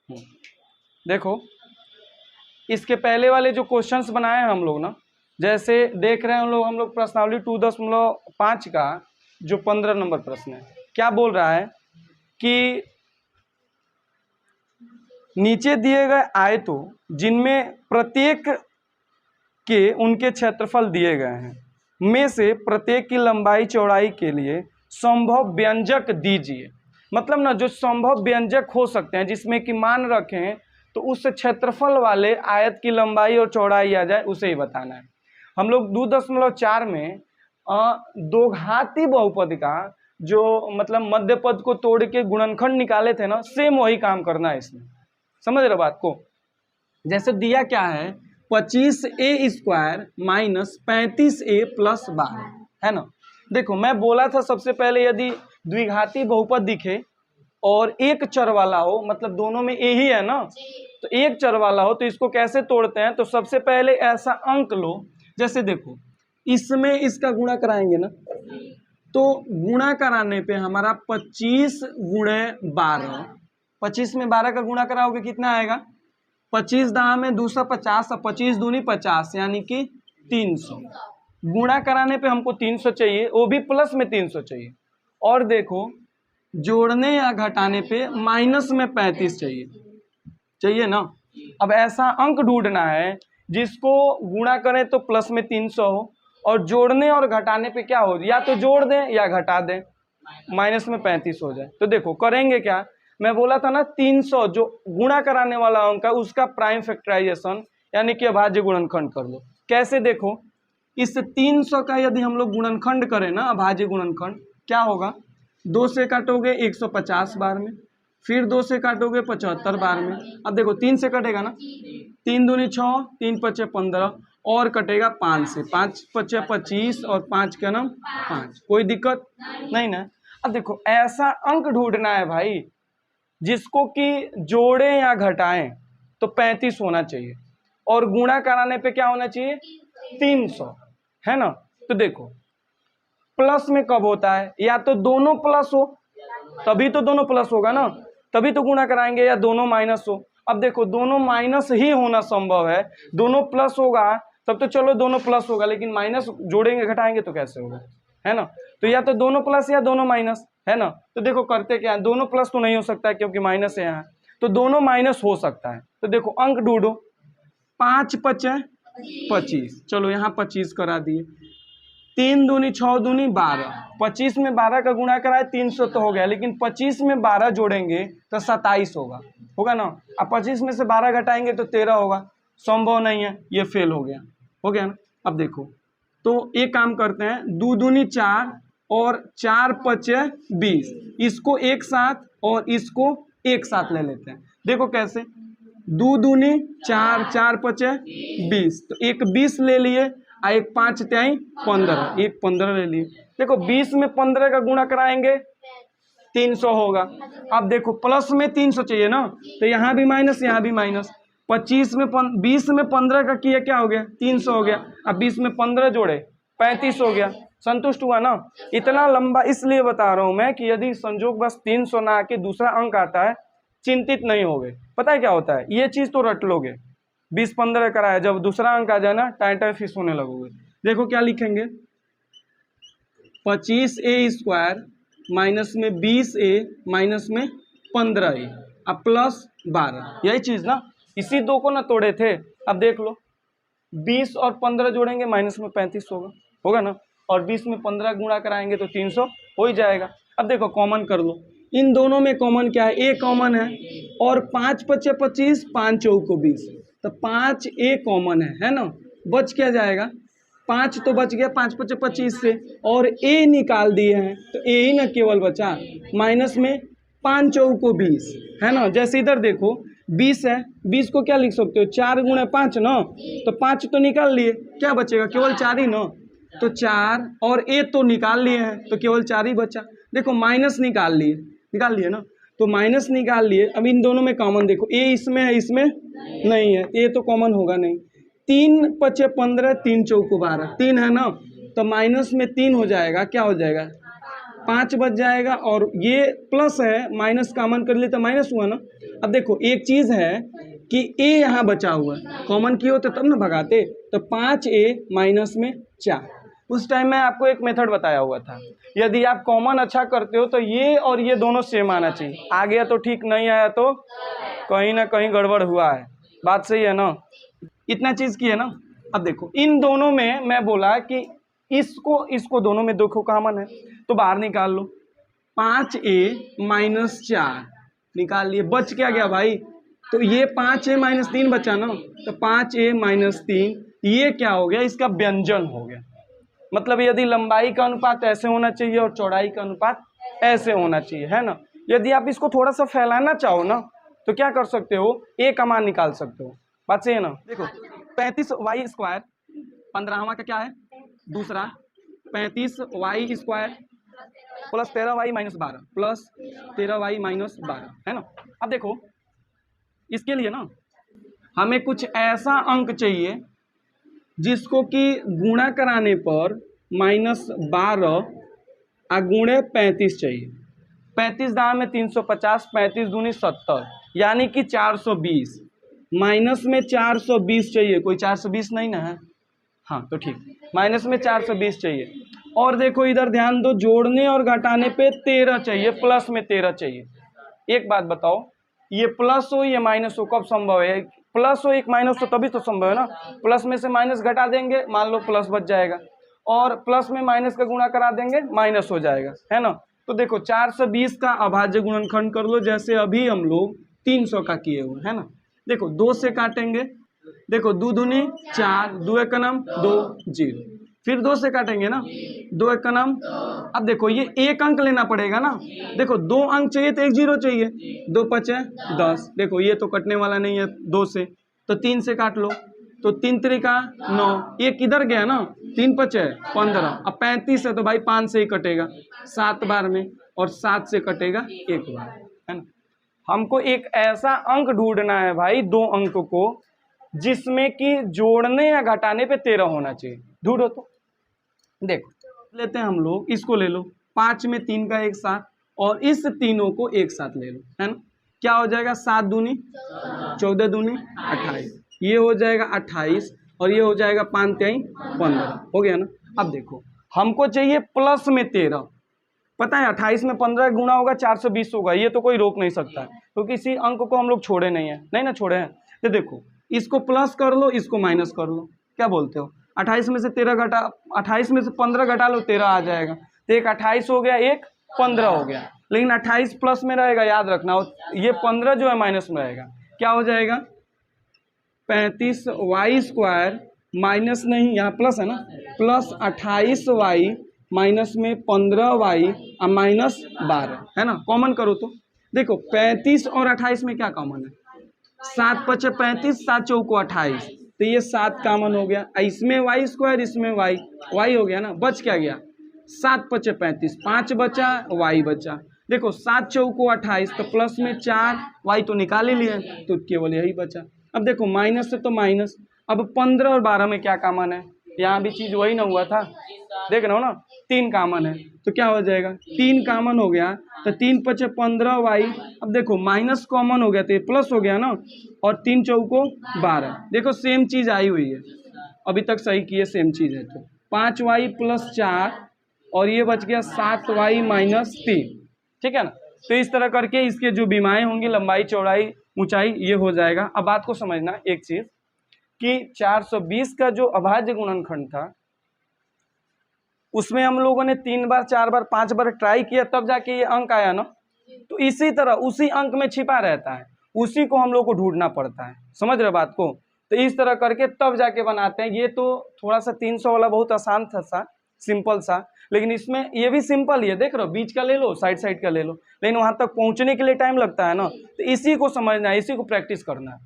देखो इसके पहले वाले जो क्वेश्चंस बनाए हैं हम लोग ना, जैसे देख रहे हैं हम लोग प्रश्नावली 2.5 का जो 15 नंबर प्रश्न है, क्या बोल रहा है कि नीचे दिए गए आयतों जिनमें प्रत्येक के उनके क्षेत्रफल दिए गए हैं में से प्रत्येक की लंबाई चौड़ाई के लिए संभव व्यंजक दीजिए। मतलब ना जो संभव व्यंजक हो सकते हैं जिसमें कि मान रखें तो उस क्षेत्रफल वाले आयत की लंबाई और चौड़ाई आ जाए, उसे ही बताना है। हम लोग 2.4 में दो घाती बहुपद का जो मतलब मध्य पद को तोड़ के गुणनखंड निकाले थे ना, सेम वही काम करना है इसमें। समझ रहे बात को? जैसे दिया क्या है 25a² माइनस 35a प्लस 12 है ना। देखो मैं बोला था सबसे पहले यदि द्विघाती बहुपद दिखे और एक चर वाला हो, मतलब दोनों में ए ही है ना, तो एक चर वाला हो तो इसको कैसे तोड़ते हैं। तो सबसे पहले ऐसा अंक लो, जैसे देखो इसमें इसका गुणा कराएंगे ना, तो गुणा कराने पे हमारा 25 गुणे 12, 25 में 12 का गुणा कराओगे कितना आएगा, 25 दाम में 250 और 25 दूनी 50 यानी कि 300। गुणा कराने पे हमको 300 चाहिए, वो भी प्लस में 300 चाहिए। और देखो जोड़ने या घटाने पे माइनस में 35 चाहिए ना। अब ऐसा अंक ढूंढना है जिसको गुणा करें तो प्लस में 300 हो और जोड़ने और घटाने पे क्या हो, या तो जोड़ दें या घटा दें, माइनस में 35 हो जाए। तो देखो करेंगे क्या, मैं बोला था ना 300 जो गुणा कराने वाला अंक है उसका प्राइम फैक्टराइजेशन यानी कि अभाज्य गुणनखंड कर लो। कैसे देखो, इस 300 का यदि हम लोग गुणनखंड करें ना, अभाज्य गुणनखंड क्या होगा, 2 से काटोगे 150 बार में, फिर 2 से काटोगे 75 बार में। अब देखो 3 से कटेगा ना, 3 दूनी 6, 3 पचे 15 और कटेगा 5 से, 5 पचे 25 और 5 का नाम 5। कोई दिक्कत नहीं ना। अब देखो ऐसा अंक ढूंढना है भाई जिसको कि जोड़े या घटाएं तो 35 होना चाहिए और गुणा कराने पे क्या होना चाहिए 300, है ना। तो देखो प्लस में कब होता है, या तो दोनों प्लस हो तभी तो दोनों प्लस होगा ना, तभी तो गुणा कराएंगे, या दोनों माइनस हो। अब देखो दोनों माइनस ही होना संभव है, दोनों प्लस होगा तब तो चलो दोनों प्लस होगा, लेकिन माइनस जोड़ेंगे घटाएंगे तो कैसे होगा, है ना। तो या तो दोनों प्लस या दोनों माइनस, है ना। तो देखो करते क्या है, दोनों प्लस तो नहीं हो सकता है क्योंकि माइनस है यहाँ, तो दोनों माइनस हो सकता है। तो देखो अंक ढूंढो, 5 पचे 25, चलो यहाँ 25 करा दिए, 3 दूनी 6 दूनी 12, 25 में 12 का गुणा कराए 300 तो हो गया, लेकिन 25 में 12 जोड़ेंगे तो 27 होगा ना। अब 25 में से 12 घटाएंगे तो 13 होगा, संभव नहीं है, ये फेल हो गया ना। अब देखो तो एक काम करते हैं, 2 दूनी 4 और 4 पचे 20, इसको एक साथ और इसको एक साथ ले लेते हैं। देखो कैसे, 2 दूनी 4, 4 पचे 20, तो एक 20 ले लिए, एक 5 त्याई 15, एक 15 ले लिए। देखो 20 में 15 का गुणा कराएंगे 300 होगा। अब देखो प्लस में 300 चाहिए ना, तो यहाँ भी माइनस यहाँ भी माइनस, 20 में 15 का किया क्या हो गया 300 हो गया। अब 20 में 15 जोड़े 35 हो गया, संतुष्ट हुआ ना। इतना लंबा इसलिए बता रहा हूं मैं कि यदि संजोग बस 300 ना आके दूसरा अंक आता है चिंतित नहीं होगे। पता है क्या होता है, ये चीज तो रट लोगे, 20-15 कराया, जब दूसरा अंक आ जाए ना टाइम फिश होने लगोगे। देखो क्या लिखेंगे, 25a² माइनस में 20a माइनस में 15a अब प्लस 12, यही चीज ना, इसी दो को ना तोड़े थे। अब देख लो 20 और 15 जोड़ेंगे माइनस में 35 होगा ना, और 20 में 15 गुणा कराएंगे तो 300 हो ही जाएगा। अब देखो कॉमन कर लो, इन दोनों में कॉमन क्या है, ए कॉमन है, और 5 पचे 25, 5 चौको 20, तो 5a कॉमन है ना। बच क्या जाएगा, 5 तो बच गया 5 पचे 25 से, और a निकाल दिए हैं तो a ही ना केवल बचा, माइनस में 5 चौको 20, है ना। जैसे इधर देखो 20 है, 20 को क्या लिख सकते हो 4 गुणे 5 ना, तो 5 तो निकाल लिए, क्या बचेगा केवल 4 ही ना, तो 4 और a तो निकाल लिए हैं तो केवल 4 ही बचा। देखो माइनस निकाल लिए ना, तो माइनस निकाल लिए। अब इन दोनों में कॉमन देखो, a इसमें है इसमें नहीं है, a तो कॉमन होगा नहीं। 3 पचे 15, 3 चौको 12, 3 है ना, तो माइनस में 3 हो जाएगा, क्या हो जाएगा 5 बच जाएगा, और ये प्लस है माइनस कॉमन कर लिए तो माइनस हुआ ना। अब देखो एक चीज है कि a यहाँ बचा हुआ है, कॉमन किए होते तब ना भगाते, तो 5a माइनस में 4। उस टाइम में आपको एक मेथड बताया हुआ था, यदि आप कॉमन अच्छा करते हो तो ये और ये दोनों सेम आना चाहिए, आ गया तो ठीक, नहीं आया तो कहीं ना कहीं गड़बड़ हुआ है। बात सही है ना, इतना चीज की है ना। अब देखो इन दोनों में मैं बोला कि इसको दोनों में देखो कॉमन है, तो बाहर निकाल लो। 5a माइनस 4 निकाल लिए, बच क्या गया भाई, तो ये 5a माइनस 3 बचा ना, तो 5a माइनस 3 ये क्या हो गया, इसका व्यंजन हो गया। मतलब यदि लंबाई का अनुपात ऐसे होना चाहिए और चौड़ाई का अनुपात ऐसे होना चाहिए, है ना। यदि आप इसको थोड़ा सा फैलाना चाहो ना तो क्या कर सकते हो, a का मान निकाल सकते हो। बात सही है ना। देखो 35y स्क्वायर 15वां का क्या है, दूसरा 35y square plus 13y minus 12 plus 13y minus 12, है ना। अब देखो इसके लिए ना हमें कुछ ऐसा अंक चाहिए जिसको कि गुणा कराने पर -12 गुणे 35 चाहिए। 35 दाम में 350, 35 दूनी 70, यानी कि 420। माइनस में 420 चाहिए, कोई 420 नहीं ना है, हाँ तो ठीक, माइनस में 420 चाहिए। और देखो इधर ध्यान दो, जोड़ने और घटाने पे 13 चाहिए, प्लस में 13 चाहिए। एक बात बताओ, ये प्लस हो ये माइनस हो, कब संभव है, प्लस हो एक माइनस हो तभी तो संभव है ना। प्लस में से माइनस घटा देंगे, मान लो प्लस बच जाएगा, और प्लस में माइनस का गुणा करा देंगे, माइनस हो जाएगा, है ना। तो देखो 420 का अभाज्य गुणनखंड कर लो, जैसे अभी हम लोग 300 का किए हुए, है ना। देखो 2 से काटेंगे, देखो 2 दूनी 4, 2 एक नम 2 0, फिर 2 से काटेंगे ना, 2 एक नम। अब देखो ये एक अंक लेना पड़ेगा ना, देखो 2 अंक चाहिए तो 1 0 चाहिए, 2 5 10, देखो ये तो कटने वाला नहीं है 2 से, तो 3 से काट लो, तो 3 त्रिका 9, ये किधर गया ना, 3 5 15, अब 35 है तो भाई 5 से ही कटेगा 7 बार में, और 7 से कटेगा 1 बार, है ना। हमको एक ऐसा अंक ढूंढना है भाई, 2 अंक को जिसमें कि जोड़ने या घटाने पे 13 होना चाहिए, ढूंढो। तो देखो लेते हैं हम लोग, इसको ले लो, 5 में 3 का एक साथ, और इस तीनों को एक साथ ले लो, है ना। क्या हो जाएगा, 7 दूनी 14 दूनी 28, ये हो जाएगा 28, और ये हो जाएगा 5 3 15, हो गया ना। अब देखो हमको चाहिए प्लस में 13, पता है 28 में 15 गुणा होगा 420 होगा, ये तो कोई रोक नहीं सकता है, क्योंकि इसी अंक को हम लोग छोड़े नहीं है, नहीं ना छोड़े हैं। तो देखो इसको प्लस कर लो, इसको माइनस कर लो, क्या बोलते हो, 28 में से 13 घटा, 28 में से 15 घटा लो, 13 आ जाएगा, तो एक 28 हो गया, एक 15 हो गया, लेकिन 28 प्लस में रहेगा, याद रखना, ये 15 जो है माइनस में रहेगा। क्या हो जाएगा, 35y स्क्वायर माइनस नहीं, यहाँ प्लस है ना, प्लस 28y माइनस में 15y और माइनस 12, है ना। कॉमन करो तो देखो 35 और 28 में क्या कॉमन है, 7 5 35, 7 चौको 28, तो ये 7 कॉमन हो गया, इसमें y स्क्वायर इसमें y हो गया ना, बच क्या गया, 7 5 35, 5 बचा y बचा। देखो 7 चौको 28, तो प्लस में 4, y तो निकाल ही लिया, तो केवल यही बचा। अब देखो माइनस से तो माइनस, अब 15 और 12 में क्या कॉमन है, यहाँ भी चीज वही ना हुआ था, देख रहे हो ना, 3 कॉमन है, तो क्या हो जाएगा, 3 कॉमन हो गया, तो 3 5 15y, अब देखो माइनस कॉमन हो गया तो ये प्लस हो गया ना, और 3 चौको 12, देखो सेम चीज आई हुई है, अभी तक सही किए, सेम चीज है, तो 5y प्लस 4, और ये बच गया 7y माइनस 3, ठीक है ना। तो इस तरह करके इसके जो विमाएं होंगी, लंबाई चौड़ाई ऊंचाई, ये हो जाएगा। अब बात को समझना एक चीज कि 420 का जो अभाज्य गुणनखंड था, उसमें हम लोगों ने 3 बार 4 बार 5 बार ट्राई किया, तब जाके ये अंक आया ना। तो इसी तरह उसी अंक में छिपा रहता है, उसी को हम लोग को ढूंढना पड़ता है, समझ रहे बात को। तो इस तरह करके तब जाके बनाते हैं। ये तो थोड़ा सा 300 वाला बहुत आसान था सा, सिंपल सा, लेकिन इसमें ये भी सिंपल ही है, देख रहे हो, बीच का ले लो, साइड साइड का ले लो, लेकिन वहां तक पहुंचने के लिए टाइम लगता है ना। तो इसी को समझना है, इसी को प्रैक्टिस करना है।